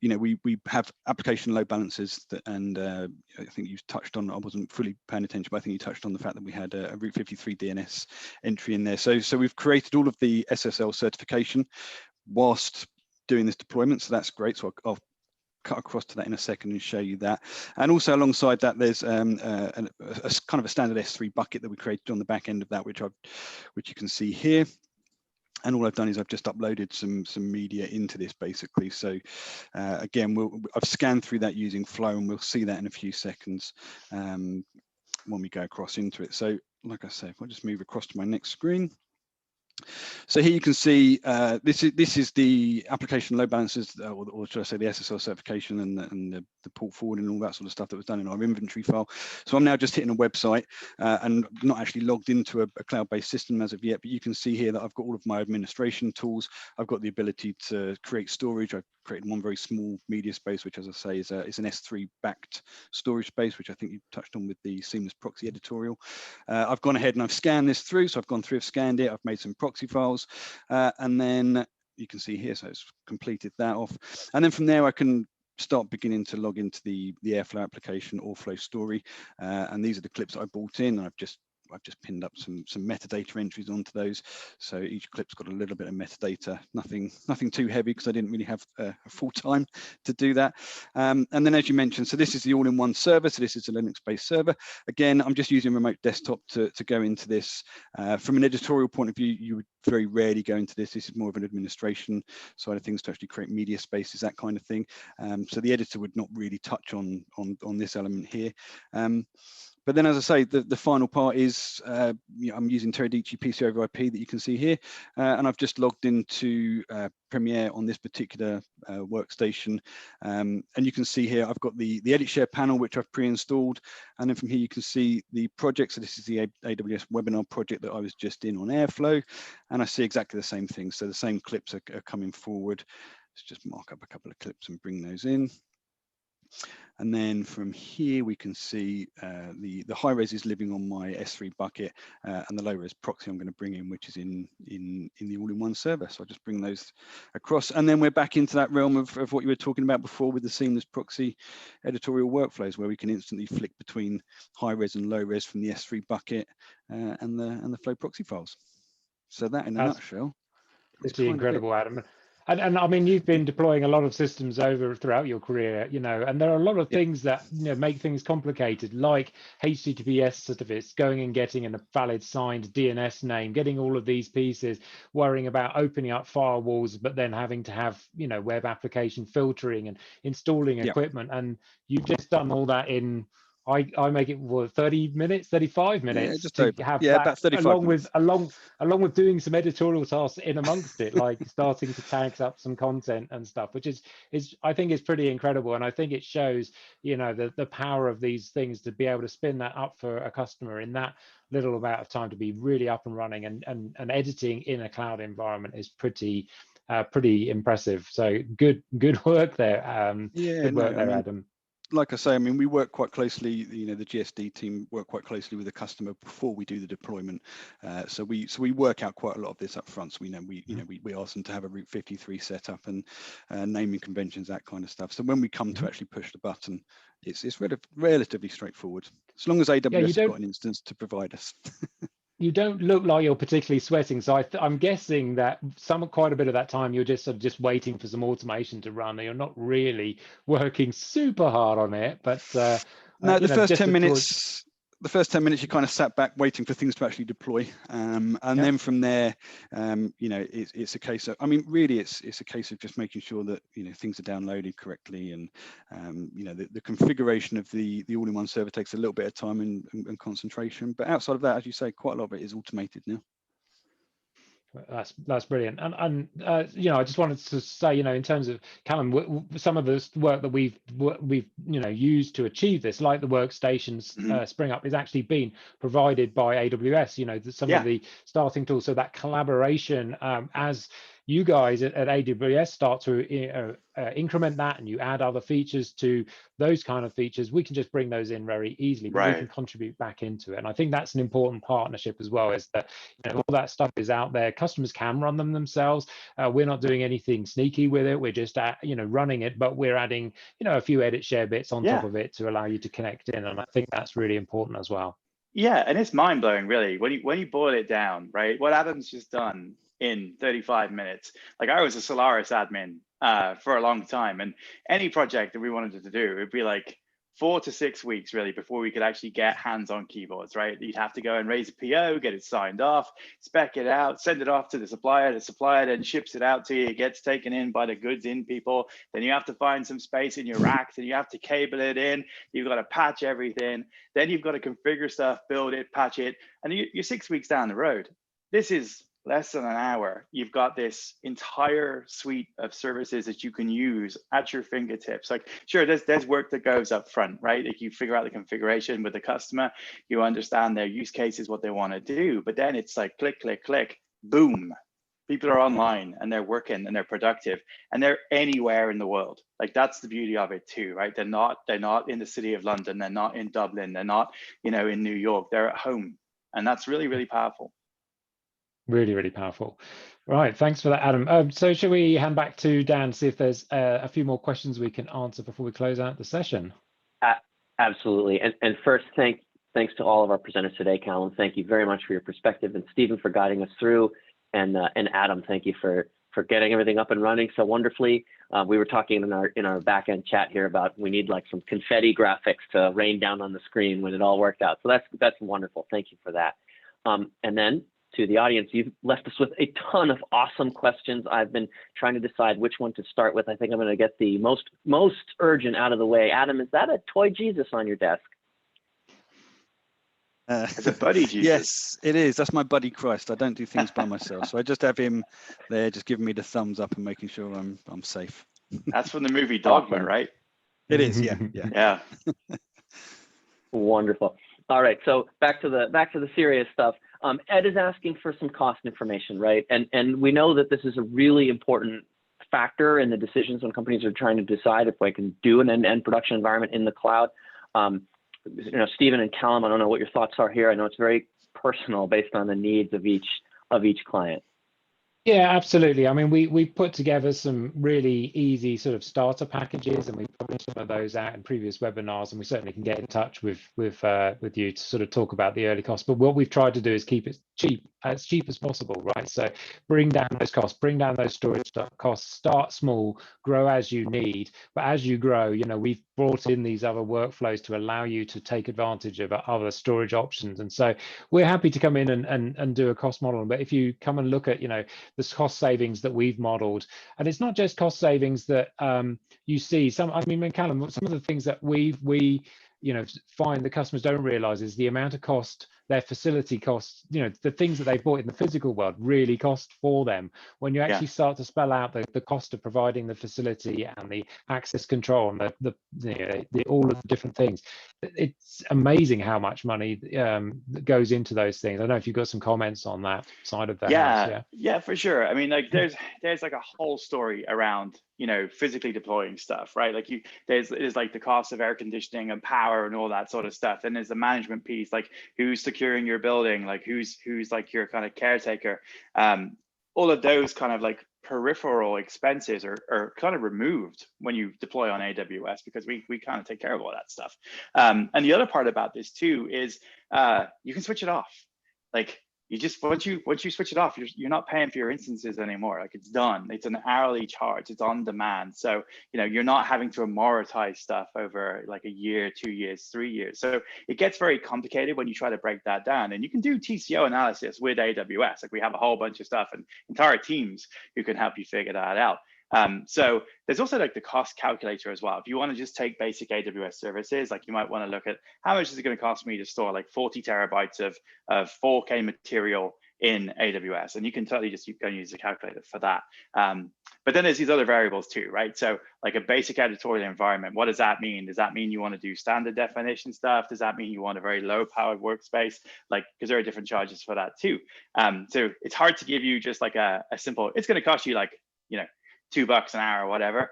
we have application load balancers and I think you touched on, I wasn't fully paying attention, but I think you touched on the fact that we had a Route 53 DNS entry in there. So we've created all of the SSL certification whilst doing this deployment. So that's great. So I'll cut across to that in a second and show you that. And also alongside that, there's a kind of a standard S3 bucket that we created on the back end of that, which you can see here. And all I've done is I've just uploaded some media into this, basically. So again, I've scanned through that using Flow, and we'll see that in a few seconds when we go across into it. So like I say, if I just move across to my next screen. So here you can see this is the application load balancers, or should I say the SSL certification and the port forward and all that sort of stuff that was done in our inventory file. So I'm now just hitting a website and not actually logged into a cloud-based system as of yet, but you can see here that I've got all of my administration tools. I've got the ability to create storage. I've created one very small media space, which, as I say, is an S3 backed storage space, which I think you touched on with the seamless proxy editorial. I've gone ahead and I've scanned this through. So I've gone through, I've scanned it, I've made some proxy files, and then you can see here, so it's completed that off. And then from there, I can start beginning to log into the Airflow application or Flow Story. And these are the clips that I brought in. I've just I've just pinned up some metadata entries onto those. So each clip's got a little bit of metadata, nothing too heavy because I didn't really have a full time to do that. And then as you mentioned, so this is the all-in-one server. So this is a Linux-based server. Again, I'm just using remote desktop to go into this. From an editorial point of view, you would very rarely go into this. This is more of an administration side of things to actually create media spaces, that kind of thing. So the editor would not really touch on this element here. But then, as I say, the final part is I'm using Teradici PC over IP that you can see here, and I've just logged into Premiere on this particular workstation, and you can see here I've got the EditShare panel which I've pre-installed, and then from here you can see the project. So this is the AWS webinar project that I was just in on Airflow, and I see exactly the same thing. So the same clips are coming forward. Let's just mark up a couple of clips and bring those in. And then from here we can see the high res is living on my S3 bucket, and the low res proxy I'm going to bring in, which is in the all-in-one server. So I'll just bring those across, and then we're back into that realm of what you were talking about before with the seamless proxy editorial workflows, where we can instantly flick between high res and low res from the S3 bucket and the flow proxy files. So that in a nutshell. It's incredible, Adam. And I mean, you've been deploying a lot of systems throughout your career, and there are a lot of things that make things complicated, like HTTPS certificates, going and getting a valid signed DNS name, getting all of these pieces, worrying about opening up firewalls, but then having to have web application filtering and installing equipment. And you've just done all that in I make it 30 minutes, 35 minutes to have that, about 35 minutes. along with doing some editorial tasks in amongst it, like starting to tag up some content and stuff, which is I think is pretty incredible. And I think it shows, the power of these things to be able to spin that up for a customer in that little amount of time to be really up and running, and editing in a cloud environment is pretty impressive. So good work there. Good work there, Adam. Like I say, I mean, we work quite closely, the GSD team work quite closely with the customer before we do the deployment. So we work out quite a lot of this up front. So we ask them to have a Route 53 set up and naming conventions, that kind of stuff. So when we come to actually push the button, it's relatively straightforward, as long as AWS has got an instance to provide us. You don't look like you're particularly sweating, so I'm guessing that quite a bit of that time you're just waiting for some automation to run. You're not really working super hard on it, but no, the first 10 minutes. The first 10 minutes you kind of sat back waiting for things to actually deploy, and then from there, it's a case of, really it's a case of just making sure that things are downloaded correctly, and the configuration of the all-in-one server takes a little bit of time and concentration. But outside of that, as you say, quite a lot of it is automated now. That's brilliant. And I just wanted to say, in terms of Callum, some of the work that we've used to achieve this, like the workstations spring up, is actually been provided by AWS. Some of the starting tools, so that collaboration as you guys at AWS start to increment that, and you add other features to those kind of features, we can just bring those in very easily, but we can contribute back into it. And I think that's an important partnership as well, is that all that stuff is out there. Customers can run them themselves. We're not doing anything sneaky with it. We're just running it, but we're adding a few EditShare bits on top of it to allow you to connect in. And I think that's really important as well. Yeah, and it's mind-blowing, really, when you boil it down, right? What Adam's just done in 35 minutes. Like, I was a Solaris admin for a long time, and any project that we wanted to do, it'd be like 4 to 6 weeks really before we could actually get hands-on keyboards, right? You'd have to go and raise a PO, get it signed off, spec it out, send it off to the supplier then ships it out to you, it gets taken in by the goods in people, then you have to find some space in your rack, then you have to cable it in, you've got to patch everything, then you've got to configure stuff, build it, patch it, and you're 6 weeks down the road. This is less than an hour. You've got this entire suite of services that you can use at your fingertips. Like, sure, there's work that goes up front, right? Like, you figure out the configuration with the customer, you understand their use cases, what they want to do, but then it's like click, click, click, boom. People are online and they're working and they're productive and they're anywhere in the world. Like, that's the beauty of it too, right? They're not in the city of London, they're not in Dublin, they're not, in New York, they're at home. And that's really, really powerful. Really, really powerful. Right, thanks for that, Adam. So shall we hand back to Dan, see if there's a few more questions we can answer before we close out the session? Absolutely. And first, thank Thanks to all of our presenters today. Callum, thank you very much for your perspective, and Stephen for guiding us through, and Adam, thank you for getting everything up and running so wonderfully. We were talking in our back end chat here about we need like some confetti graphics to rain down on the screen when it all worked out. So that's wonderful. Thank you for that. And then to the audience, you've left us with a ton of awesome questions. I've been trying to decide which one to start with. I think I'm going to get the most urgent out of the way. Adam, is that a toy Jesus on your desk? It's a buddy Jesus. Yes, it is. That's my buddy Christ. I don't do things by myself, so I just have him there, just giving me the thumbs up and making sure I'm safe. That's from the movie Dogma, Awesome. right? It is, yeah. Yeah. Wonderful. All right, so back to the serious stuff. Ed is asking for some cost information, right? And we know that this is a really important factor in the decisions when companies are trying to decide if they can do an end-to-end production environment in the cloud. You know, Stephen and Callum, I don't know what your thoughts are here. I know it's very personal based on the needs of each client. Yeah, absolutely. I mean, we put together some really easy sort of starter packages, and we published some of those out in previous webinars, and we certainly can get in touch with you to sort of talk about the early costs. But what we've tried to do is keep it as cheap as possible, right? So bring down those costs, bring down those storage costs, start small, grow as you need. But as you grow, you know, we've brought in these other workflows to allow you to take advantage of other storage options. And so we're happy to come in and do a cost model. But if you come and look at, you know, the cost savings that we've modeled, and it's not just cost savings that you see. I mean, Callum, some of the things that we you know, find the customers don't realize is the amount of cost their facility costs, you know, the things that they bought in the physical world really cost for them. When you actually start to spell out the cost of providing the facility and the access control and the all of the different things, it's amazing how much money goes into those things. I don't know if you've got some comments on that side of the house. Yeah, for sure. I mean, like there's like a whole story around, you know, physically deploying stuff, right? Like there's like the cost of air conditioning and power and all that sort of stuff. And there's the management piece, like who's securing your building, like who's like your kind of caretaker. All of those kind of like peripheral expenses are kind of removed when you deploy on AWS, because we kind of take care of all that stuff. And the other part about this too is you can switch it off. Like you just once you switch it off, you're not paying for your instances anymore. Like it's done. It's an hourly charge. It's on demand. So you know, you're not having to amortize stuff over like a year, 2 years, 3 years. So it gets very complicated when you try to break that down. And you can do TCO analysis with AWS. Like we have a whole bunch of stuff and entire teams who can help you figure that out. So there's also like the cost calculator as well. If you want to just take basic AWS services, like you might want to look at how much is it going to cost me to store like 40 terabytes of 4K material in AWS, and you can totally just go and use the calculator for that. But then there's these other variables too, right? So like a basic editorial environment, what does that mean? Does that mean you want to do standard definition stuff? Does that mean you want a very low powered workspace? Like, because there are different charges for that too. So it's hard to give you just like a simple, it's going to cost you like, you know, $2 an hour or whatever,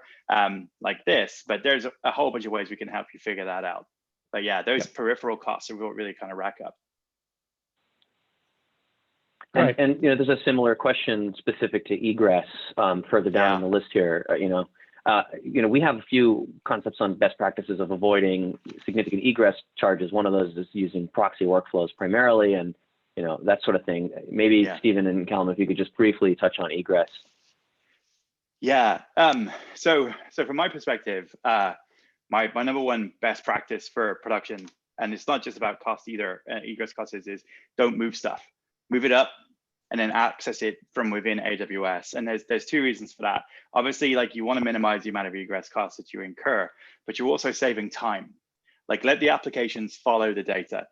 like this, but there's a whole bunch of ways we can help you figure that out. But yeah, those peripheral costs are what really kind of rack up. And you know, there's a similar question specific to egress further down on the list here. You know, we have a few concepts on best practices of avoiding significant egress charges. One of those is using proxy workflows primarily, and you know, that sort of thing. Maybe Stephen and Callum, if you could just briefly touch on egress. Yeah. So from my perspective, my number one best practice for production, and it's not just about cost either, egress costs, is don't move stuff. Move it up and then access it from within AWS. And there's two reasons for that. Obviously, like you want to minimize the amount of egress costs that you incur, but you're also saving time. Like let the applications follow the data.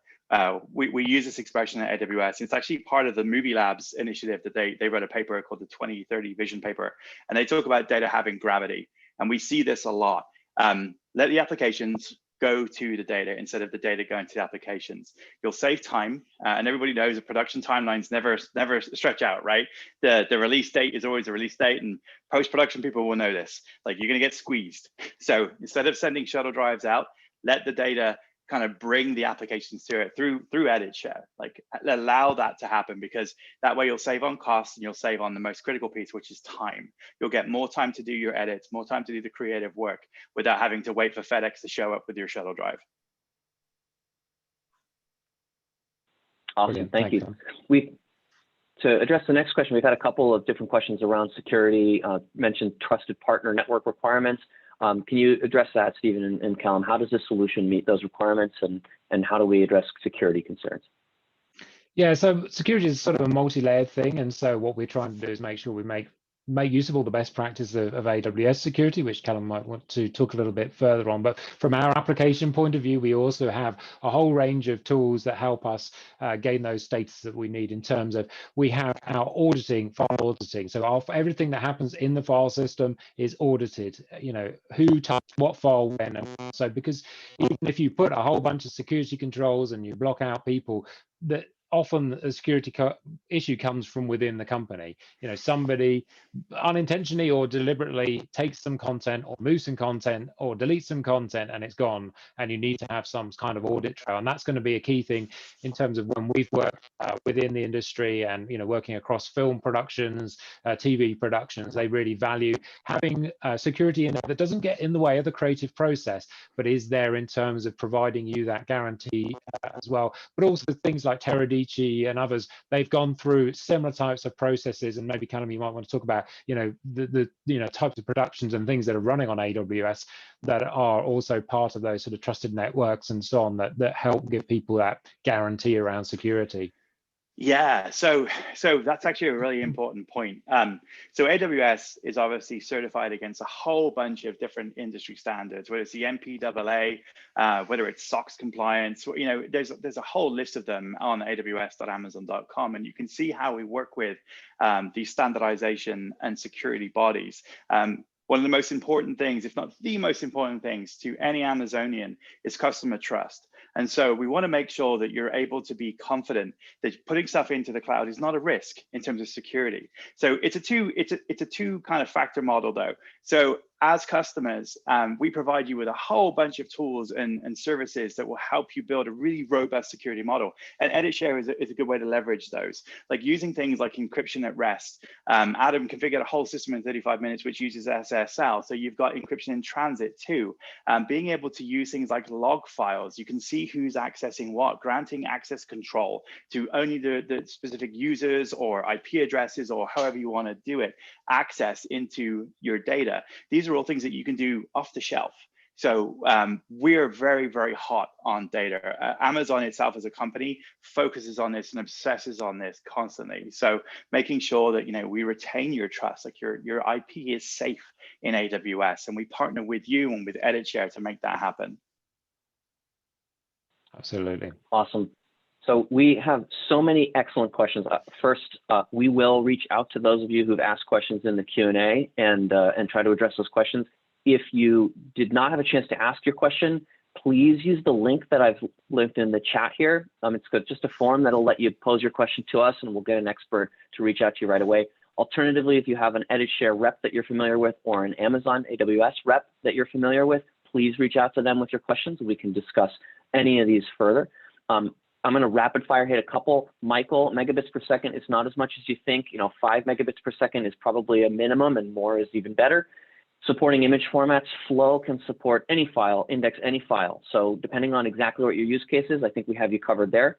We use this expression at AWS. It's actually part of the Movie Labs initiative that they wrote a paper called the 2030 Vision paper. And they talk about data having gravity. And we see this a lot. Let the applications go to the data instead of the data going to the applications. You'll save time. And everybody knows that production timelines never stretch out, right? The release date is always a release date, and post-production people will know this. Like you're gonna get squeezed. So instead of sending shuttle drives out, let the data kind of bring the applications to it through EditShare. Like allow that to happen, because that way you'll save on costs and you'll save on the most critical piece, which is time. You'll get more time to do your edits, more time to do the creative work without having to wait for FedEx to show up with your shuttle drive. Awesome, Brilliant. thank you. Tom. To address the next question, we've had a couple of different questions around security, mentioned trusted partner network requirements. Can you address that, Stephen and Callum? How does this solution meet those requirements, and how do we address security concerns? Yeah, so security is sort of a multi-layered thing, and so what we're trying to do is make sure we make use of all the best practice of AWS security, which Callum might want to talk a little bit further on. But from our application point of view, we also have a whole range of tools that help us gain those statuses that we need in terms of, we have our auditing, file auditing. So everything that happens in the file system is audited, you know, who touched what file when. And so, because even if you put a whole bunch of security controls and you block out people, that often a security issue comes from within the company. You know, somebody unintentionally or deliberately takes some content or moves some content or deletes some content and it's gone, and you need to have some kind of audit trail. And that's going to be a key thing in terms of when we've worked within the industry and, you know, working across film productions, TV productions. They really value having security in there that doesn't get in the way of the creative process, but is there in terms of providing you that guarantee as well. But also things like Teradata and others, they've gone through similar types of processes, and maybe Callum, you might want to talk about, you know, the types of productions and things that are running on AWS that are also part of those sort of trusted networks and so on, that help give people that guarantee around security. Yeah, so that's actually a really important point. So AWS is obviously certified against a whole bunch of different industry standards, whether it's the MPAA, whether it's SOX compliance. You know, there's a whole list of them on aws.amazon.com, and you can see how we work with these standardization and security bodies. One of the most important things, if not the most important things to any Amazonian, is customer trust. And so we want to make sure that you're able to be confident that putting stuff into the cloud is not a risk in terms of security. So it's a two kind of factor model though. So as customers, we provide you with a whole bunch of tools and services that will help you build a really robust security model. And EditShare is a good way to leverage those, like using things like encryption at rest. Adam configured a whole system in 35 minutes, which uses SSL. So you've got encryption in transit too. Being able to use things like log files, you can see who's accessing what, granting access control to only the specific users or IP addresses or however you want to do it, access into your data. These are all things that you can do off the shelf. So we're very, very hot on data. Amazon itself as a company focuses on this and obsesses on this constantly. So making sure that, you know, we retain your trust, like your IP is safe in AWS, and we partner with you and with EditShare to make that happen. Absolutely. Awesome. So we have so many excellent questions. First, we will reach out to those of you who've asked questions in the Q&A and try to address those questions. If you did not have a chance to ask your question, please use the link that I've linked in the chat here. It's just a form that'll let you pose your question to us, and we'll get an expert to reach out to you right away. Alternatively, if you have an EditShare rep that you're familiar with or an Amazon AWS rep that you're familiar with, please reach out to them with your questions, and we can discuss any of these further. I'm going to rapid fire hit a couple. Michael, megabits per second is not as much as you think. You know, 5 megabits per second is probably a minimum, and more is even better. Supporting image formats, Flow can support any file, index any file. So depending on exactly what your use case is, I think we have you covered there.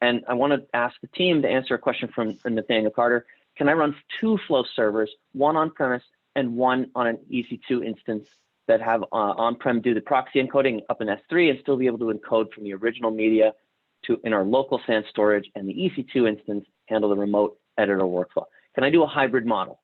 And I want to ask the team to answer a question from Nathaniel Carter. Can I run 2 Flow servers, one on-premise and one on an EC2 instance that have on-prem do the proxy encoding up in S3 and still be able to encode from the original media in our local SAN storage, and the EC2 instance handle the remote editor workflow? Can I do a hybrid model?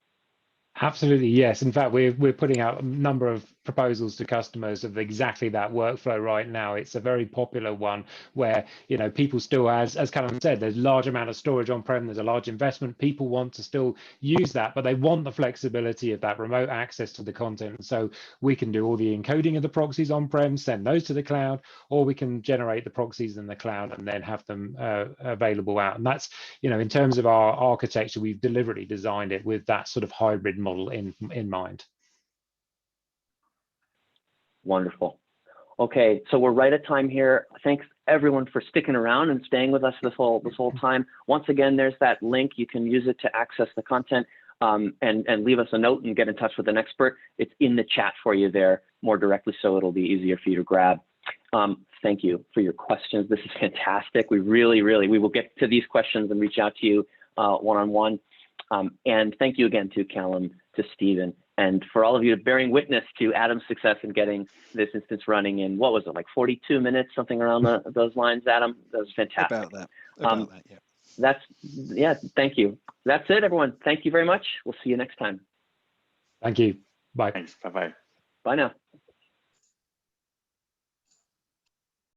Absolutely, yes. In fact, we're putting out a number of proposals to customers of exactly that workflow right now. It's a very popular one where, you know, people still, as Callum said, there's a large amount of storage on-prem, there's a large investment. People want to still use that, but they want the flexibility of that remote access to the content. So we can do all the encoding of the proxies on-prem, send those to the cloud, or we can generate the proxies in the cloud and then have them available out. And that's, you know, in terms of our architecture, we've deliberately designed it with that sort of hybrid model in mind. Wonderful. Okay, so we're right at time here. Thanks everyone for sticking around and staying with us this whole time. Once again, there's that link. You can use it to access the content and leave us a note and get in touch with an expert. It's in the chat for you there more directly, so it'll be easier for you to grab. Thank you for your questions. This is fantastic. We will get to these questions and reach out to you one-on-one. And thank you again to Callum, to Stephen, and for all of you bearing witness to Adam's success in getting this instance running in, what was it, like 42 minutes, something around those lines, Adam? That was fantastic. About that, yeah. Yeah, thank you. That's it, everyone. Thank you very much. We'll see you next time. Thank you. Bye. Thanks. Bye-bye. Bye now.